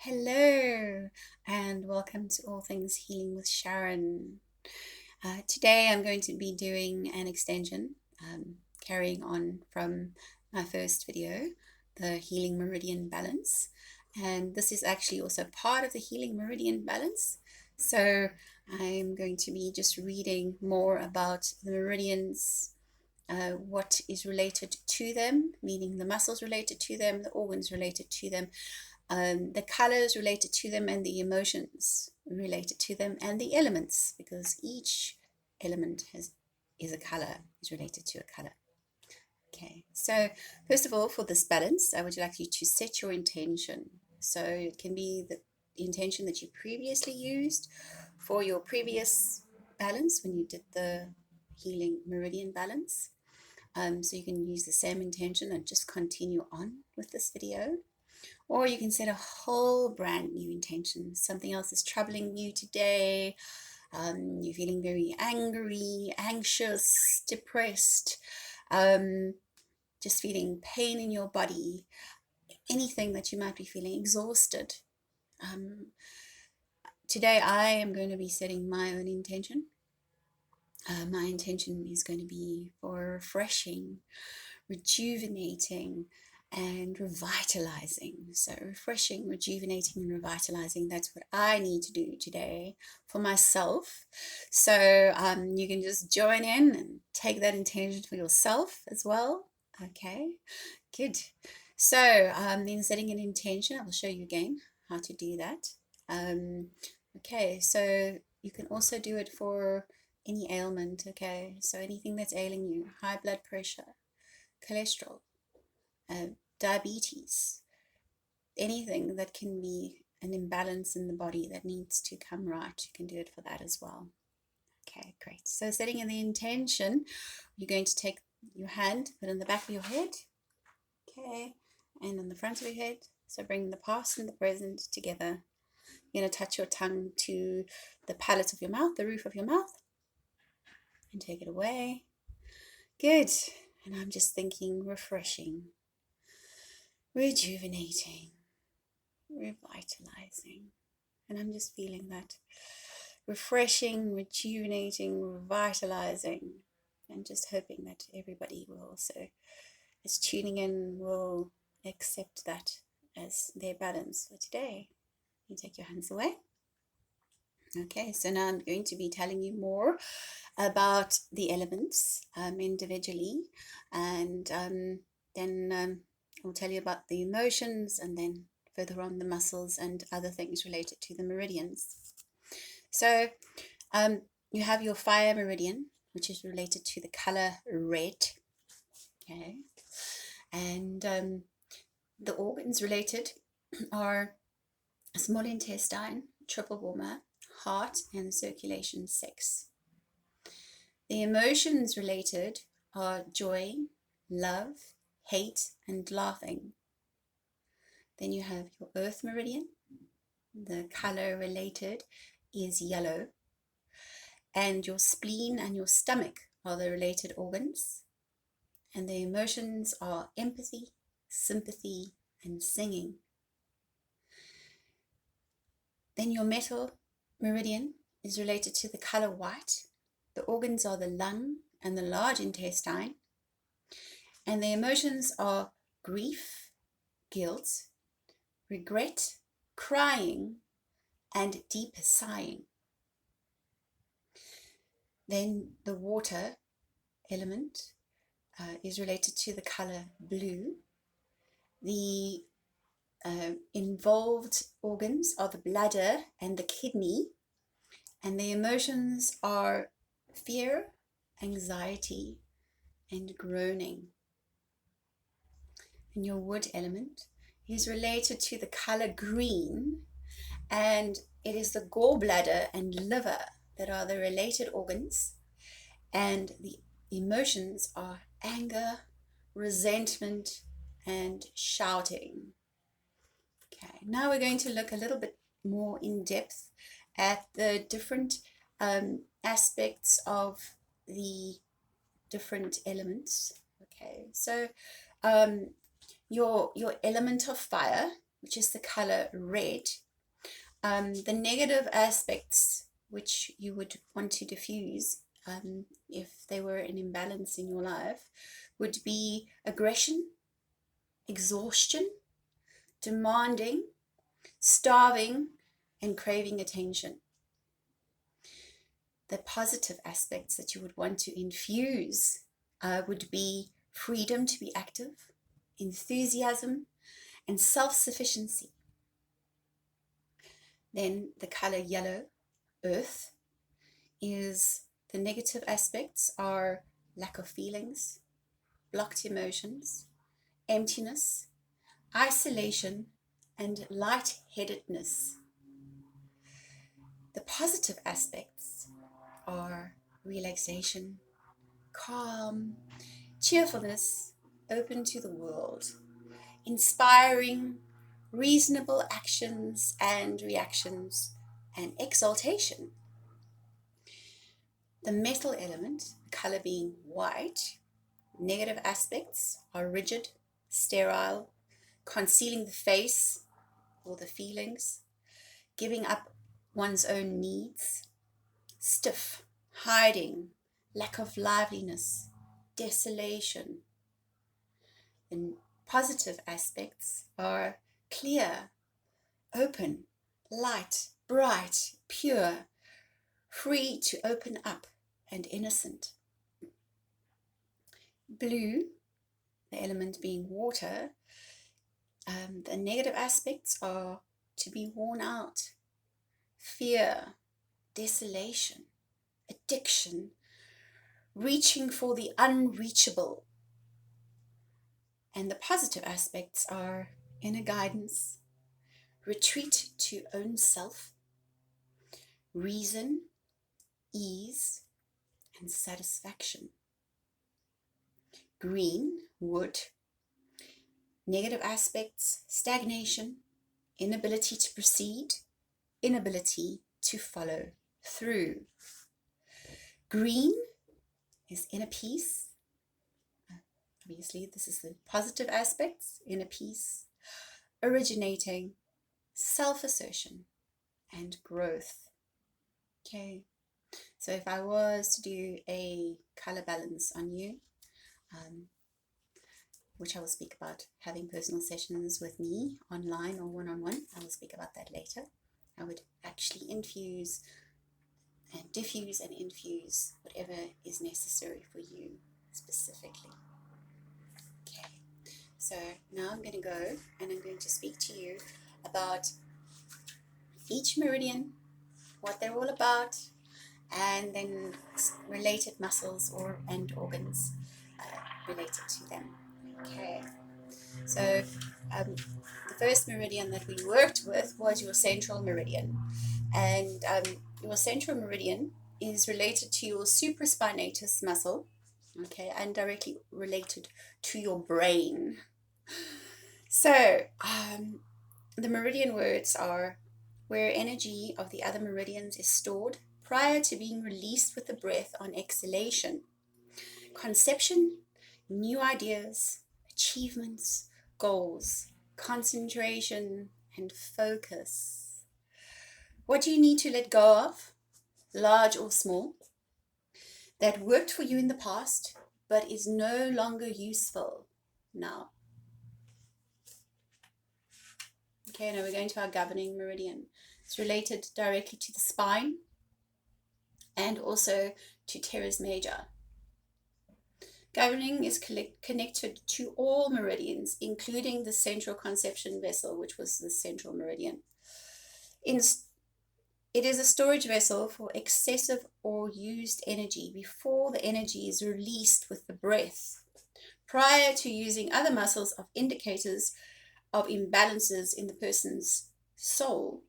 Hello, and welcome to All Things Healing with Sharon. Today I'm going to be doing an extension, carrying on from my first video, the Healing Meridian Balance. And this is actually also part of the Healing Meridian Balance. So I'm going to be just reading more about the meridians, what is related to them, meaning the muscles related to them, the organs related to them, the colors related to them, and the emotions related to them, and the elements, because each element is a color, is related to a color. Okay, so first of all, for this balance, I would like you to set your intention. So it can be the intention that you previously used for your previous balance when you did the healing meridian balance. So you can use the same intention and just continue on with this video. Or you can set a whole brand new intention. Something else is troubling you today. You're feeling very angry, anxious, depressed, just feeling pain in your body, anything that you might be feeling, exhausted. Today I am going to be setting my own intention. My intention is going to be for refreshing, rejuvenating, and revitalizing. So refreshing, rejuvenating, and revitalizing, that's what I need to do today for myself. So you can just join in and take that intention for yourself as well. Okay, good. So in setting an intention, I will show you again how to do that. Okay, so you can also do it for any ailment. Okay, so anything that's ailing you, high blood pressure, cholesterol, diabetes, anything that can be an imbalance in the body that needs to come right, you can do it for that as well. Okay, great. So setting in the intention, you're going to take your hand, put it in the back of your head, okay, and on the front of your head. So bring the past and the present together. You're going to touch your tongue to the palate of your mouth, the roof of your mouth, and take it away. Good. And I'm just thinking refreshing, rejuvenating, revitalizing. And I'm just feeling that refreshing, rejuvenating, revitalizing, and just hoping that everybody will also, is tuning in, will accept that as their balance for today. You take your hands away. Okay, so now I'm going to be telling you more about the elements individually, and then I'll tell you about the emotions, and then further on the muscles and other things related to the meridians. So you have your fire meridian, which is related to the color red. Okay, and the organs related are small intestine, triple warmer, heart, and circulation 6. The emotions related are joy, love, hate, and laughing. Then you have your earth meridian. The color related is yellow. And your spleen and your stomach are the related organs. And the emotions are empathy, sympathy, and singing. Then your metal meridian is related to the color white. The organs are the lung and the large intestine. And the emotions are grief, guilt, regret, crying, and deep sighing. Then the water element is related to the color blue. The involved organs are the bladder and the kidney, and the emotions are fear, anxiety, and groaning. And your wood element is related to the color green, and it is the gallbladder and liver that are the related organs, and the emotions are anger, resentment, and shouting. Okay, now we're going to look a little bit more in depth at the different aspects of the different elements. Okay, so your element of fire which is the color red, the negative aspects which you would want to diffuse if they were an imbalance in your life would be aggression, exhaustion, demanding, starving, and craving attention. The positive aspects that you would want to infuse would be freedom to be active, enthusiasm, and self-sufficiency. Then the color yellow, earth, is the negative aspects are lack of feelings, blocked emotions, emptiness, isolation, and lightheadedness. The positive aspects are relaxation, calm, cheerfulness, open to the world, inspiring, reasonable actions and reactions, and exaltation. The metal element, color being white, negative aspects are rigid, sterile, concealing the face or the feelings, giving up one's own needs, stiff, hiding, lack of liveliness, desolation. The positive aspects are clear, open, light, bright, pure, free to open up, and innocent. Blue, the element being water, the negative aspects are to be worn out, fear, desolation, addiction, reaching for the unreachable. And the positive aspects are inner guidance, retreat to own self, reason, ease, and satisfaction. Green, wood, negative aspects, stagnation, inability to proceed, inability to follow through. Green is inner peace. Obviously, this is the positive aspects, inner peace, originating, self-assertion, and growth. Okay, so if I was to do a color balance on you, which I will speak about having personal sessions with me online or one-on-one, I will speak about that later. I would actually infuse and diffuse and infuse whatever is necessary for you specifically. Okay, so now I'm going to go and I'm going to speak to you about each meridian, what they're all about, and then related muscles and organs related to them. Okay, so the first meridian that we worked with was your central meridian, and your central meridian is related to your supraspinatus muscle, okay, and directly related to your brain. So the meridian words are where energy of the other meridians is stored prior to being released with the breath on exhalation. Conception, new ideas, achievements, goals, concentration, and focus. What do you need to let go of, large or small, that worked for you in the past but is no longer useful now? Okay, now we're going to our governing meridian. It's related directly to the spine and also to teres major. Governing is connected to all meridians, including the central conception vessel, which was the central meridian. It is a storage vessel for excessive or used energy before the energy is released with the breath, prior to using other muscles of indicators of imbalances in the person's soul.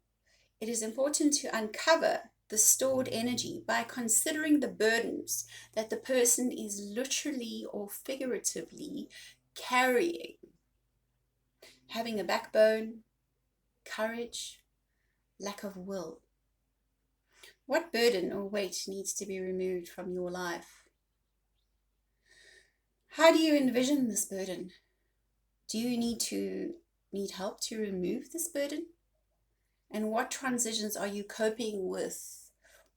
It is important to uncover the stored energy by considering the burdens that the person is literally or figuratively carrying. Having a backbone, courage, lack of will. What burden or weight needs to be removed from your life? How do you envision this burden? Do you need to need help to remove this burden? And what transitions are you coping with,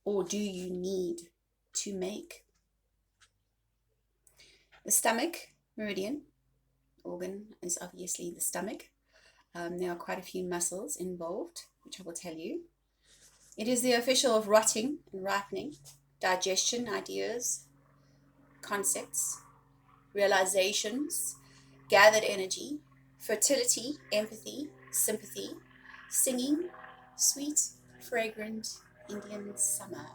or do you need to make? The stomach meridian organ is obviously the stomach. There are quite a few muscles involved, which I will tell you. It is the official of rotting and ripening, digestion, ideas, concepts, realizations, gathered energy, fertility, empathy, sympathy, singing, sweet, fragrant Indian summer.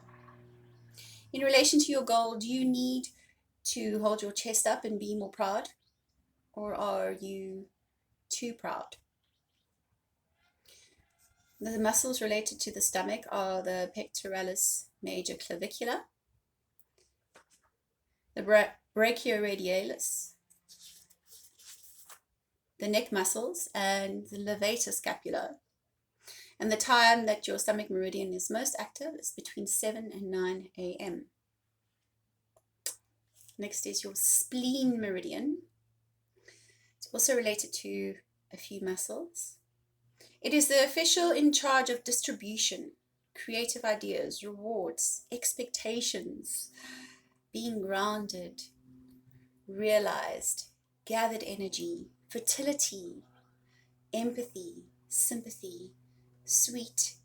In relation to your goal, do you need to hold your chest up and be more proud? Or are you too proud? The muscles related to the stomach are the pectoralis major clavicular, the brachioradialis, the neck muscles, and the levator scapula. And the time that your stomach meridian is most active is between 7 and 9 a.m. Next is your spleen meridian. It's also related to a few muscles. It is the official in charge of distribution, creative ideas, rewards, expectations, being grounded, realized, gathered energy, fertility, empathy, sympathy, sweet,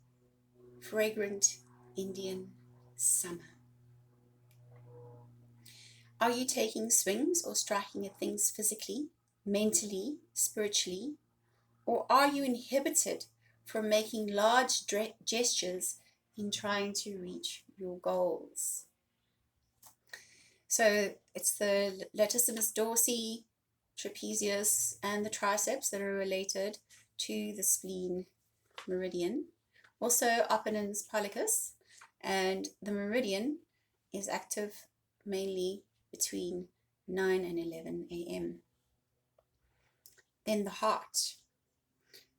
fragrant Indian summer. Are you taking swings or striking at things physically, mentally, spiritually? Or are you inhibited from making large gestures in trying to reach your goals? So it's the latissimus dorsi, trapezius, and the triceps that are related to the spleen meridian. Also opponens pollicus, and the meridian is active mainly between 9 and 11 a.m. Then the heart.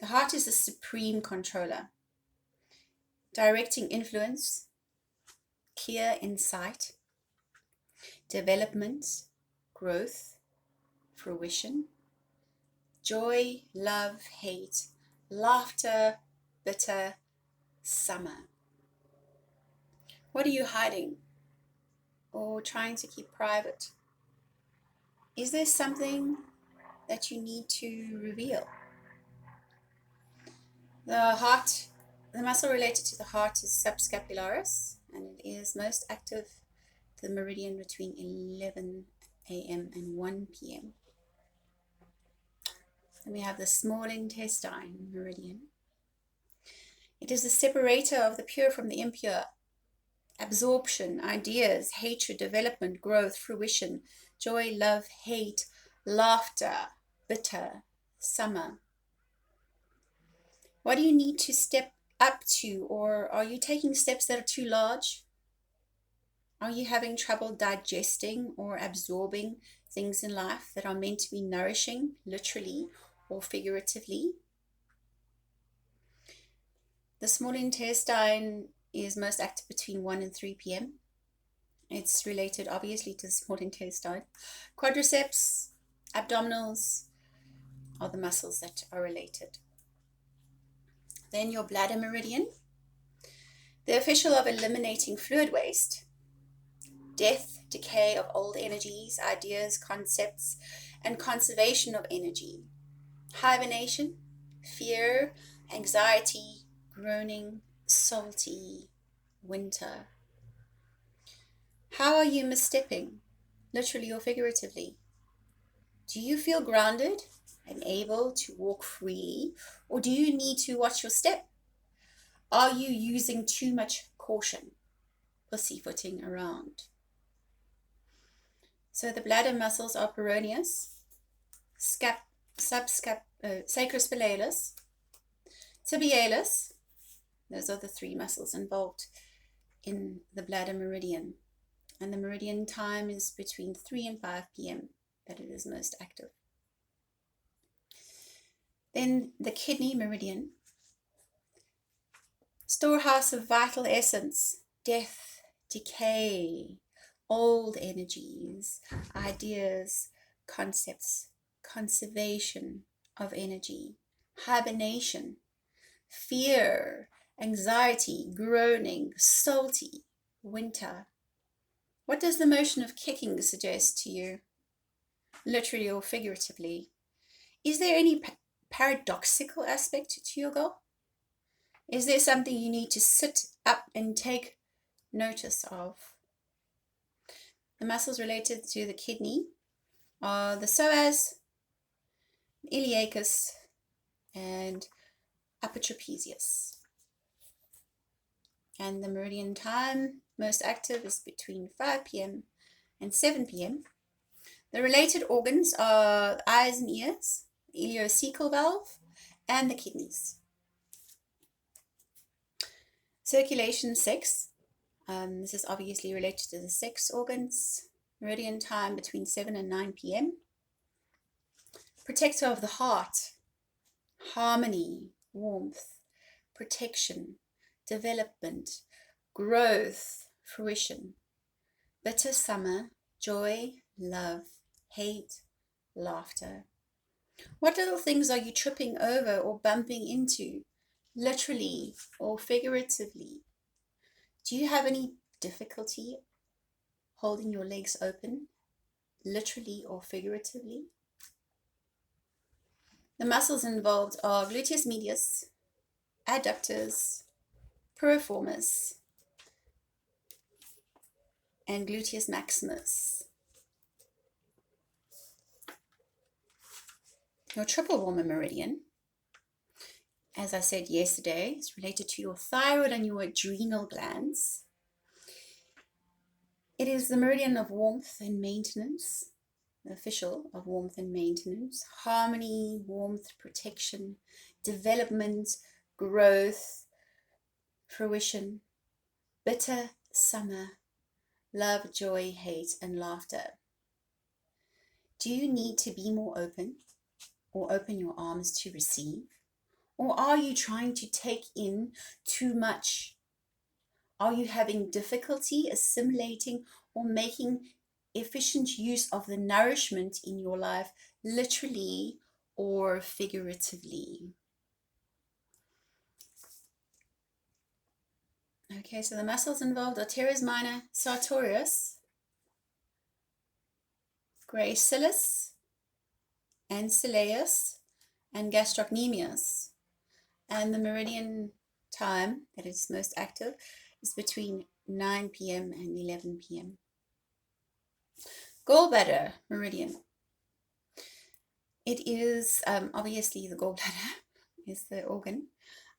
The heart is the supreme controller, directing influence, clear insight, development, growth, fruition, joy, love, hate, laughter, bitter, summer. What are you hiding or trying to keep private? Is there something that you need to reveal? The heart, the muscle related to the heart is subscapularis, and it is most active the meridian between 11 a.m. and 1 p.m. Then we have the small intestine meridian. It is the separator of the pure from the impure. Absorption, ideas, hatred, development, growth, fruition, joy, love, hate, laughter, bitter, summer. What do you need to step up to, or are you taking steps that are too large? Are you having trouble digesting or absorbing things in life that are meant to be nourishing, literally or figuratively? The small intestine is most active between 1 and 3 p.m. It's related obviously to the small intestine. Quadriceps, abdominals are the muscles that are related. Then your bladder meridian, the official of eliminating fluid waste, death, decay of old energies, ideas, concepts, and conservation of energy, hibernation, fear, anxiety, groaning, salty, winter. How are you misstepping, literally or figuratively? Do you feel grounded and able to walk freely, or do you need to watch your step? Are you using too much caution, pussyfooting around? So the bladder muscles are peroneus, sacrospinalis, tibialis. Those are the three muscles involved in the bladder meridian. And the meridian time is between 3 and 5 p.m. that it is most active. Then the kidney meridian, storehouse of vital essence, death, decay, old energies, ideas, concepts, conservation of energy, hibernation, fear, anxiety, groaning, salty, winter. What does the motion of kicking suggest to you, literally or figuratively? Is there any paradoxical aspect to your goal? Is there something you need to sit up and take notice of? The muscles related to the kidney are the psoas, iliacus, and upper trapezius. And the meridian time most active is between 5 p.m. and 7 p.m. The related organs are the eyes and ears, the ileocecal valve, and the kidneys. Circulation 6. This is obviously related to the sex organs. Meridian time between 7 and 9 p.m. Protector of the heart, harmony, warmth, protection, development, growth, fruition. Bitter summer, joy, love, hate, laughter. What little things are you tripping over or bumping into, literally or figuratively? Do you have any difficulty holding your legs open, literally or figuratively? The muscles involved are gluteus medius, adductors, piriformis, and gluteus maximus. Your triple warmer meridian, as I said yesterday, is related to your thyroid and your adrenal glands. It is the meridian of warmth and maintenance, the official of warmth and maintenance, harmony, warmth, protection, development, growth, fruition, bitter summer, love, joy, hate, and laughter. Do you need to be more open or open your arms to receive? Or are you trying to take in too much? Are you having difficulty assimilating or making efficient use of the nourishment in your life, literally or figuratively? Okay, so the muscles involved are teres minor, sartorius, gracilis, ancileus, and gastrocnemius. And the meridian time that is most active is between 9 p.m. and 11 p.m. Gallbladder meridian. It is obviously the gallbladder is the organ,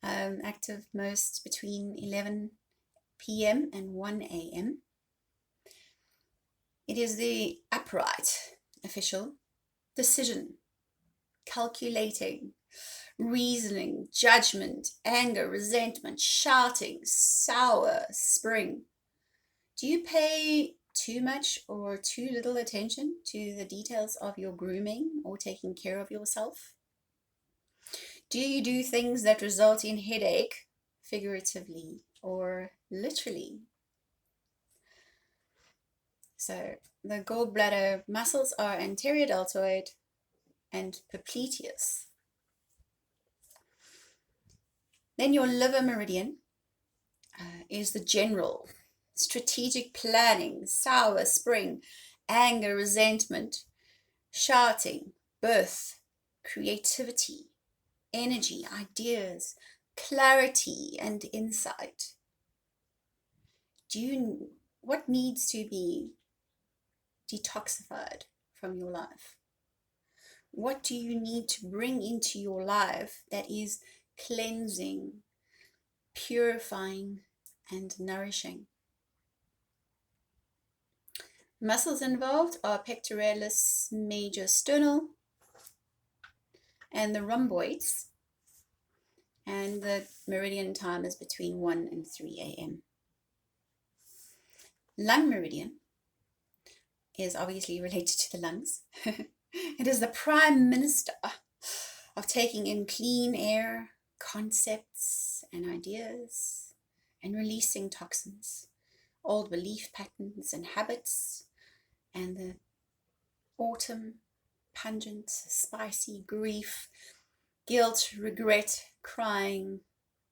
active most between 11 p.m. and 1 a.m. It is the upright, official, decision, calculating, reasoning, judgment, anger, resentment, shouting, sour, spring. Do you pay too much or too little attention to the details of your grooming or taking care of yourself? Do you do things that result in headache, figuratively or literally? So the gallbladder muscles are anterior deltoid and popliteus. Then your liver meridian is the general, strategic planning, sour, spring, anger, resentment, shouting, birth, creativity, energy, ideas, clarity, and insight. What needs to be detoxified from your life? What do you need to bring into your life that is cleansing, purifying, and nourishing? Muscles involved are pectoralis major sternal and the rhomboids, and the meridian time is between 1 and 3 a.m. Lung meridian is obviously related to the lungs. It is the prime minister of taking in clean air, concepts and ideas, and releasing toxins, old belief patterns and habits, and the autumn, pungent, spicy grief, guilt, regret, crying,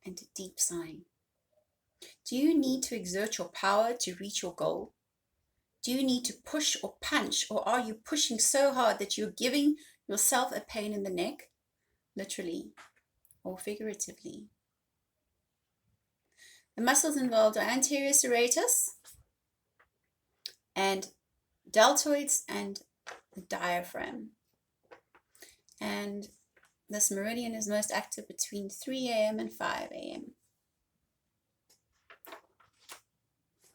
and deep sighing. Do you need to exert your power to reach your goal? Do you need to push or punch, or are you pushing so hard that you're giving yourself a pain in the neck, literally or figuratively? The muscles involved are anterior serratus and deltoids and the diaphragm. And this meridian is most active between 3 a.m. and 5 a.m.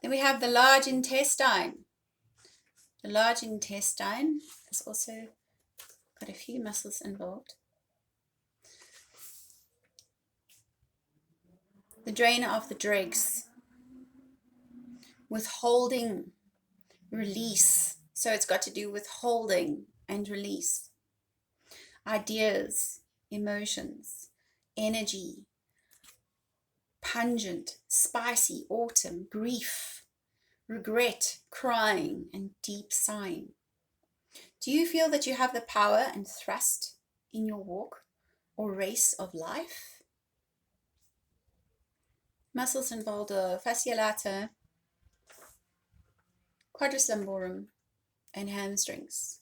Then we have the large intestine. The large intestine has also got a few muscles involved. The drainer of the dregs. Withholding, release. So it's got to do with holding and release. Ideas, emotions, energy, pungent, spicy, autumn, grief, regret, crying, and deep sighing. Do you feel that you have the power and thrust in your walk or race of life? Muscles involved are fascia lata, quadris lumborum, and hamstrings.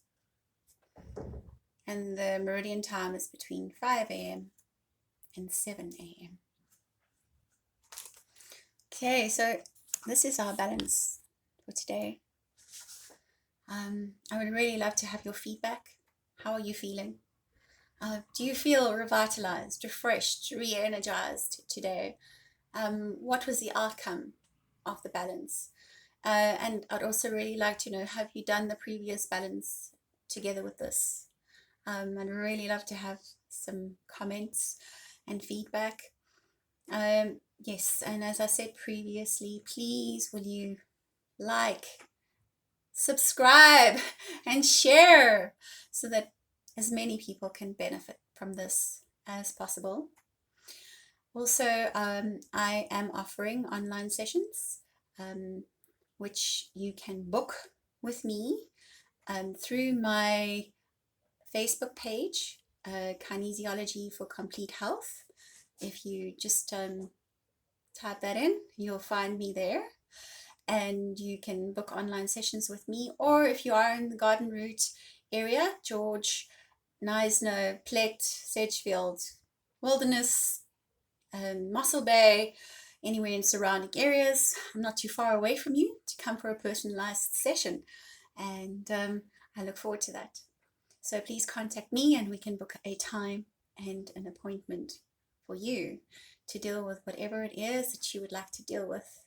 And the meridian time is between 5 a.m. and 7 a.m. Okay, so this is our balance for today. I would really love to have your feedback. How are you feeling? Do you feel revitalized, refreshed, re-energized today? What was the outcome of the balance? And I'd also really like to know, have you done the previous balance together with this? I'd really love to have some comments and feedback. Yes, and as I said previously, please will you like, subscribe, and share so that as many people can benefit from this as possible. Also, I am offering online sessions, which you can book with me through my Facebook page, Kinesiology for Complete Health. If you just type that in, you'll find me there. And you can book online sessions with me, or if you are in the Garden Route area, George, Knysna, Plett, Sedgefield, Wilderness, Mossel Bay, anywhere in surrounding areas, I'm not too far away from you to come for a personalized session, and I look forward to that. So please contact me and we can book a time and an appointment for you to deal with whatever it is that you would like to deal with.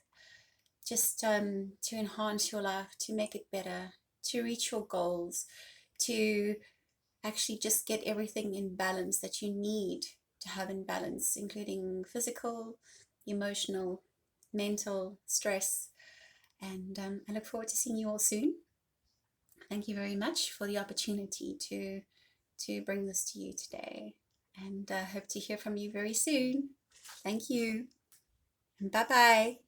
Just to enhance your life, to make it better, to reach your goals, to actually just get everything in balance that you need to have in balance, including physical, emotional, mental, stress. And I look forward to seeing you all soon. Thank you very much for the opportunity to bring this to you today. And I hope to hear from you very soon. Thank you. And bye-bye.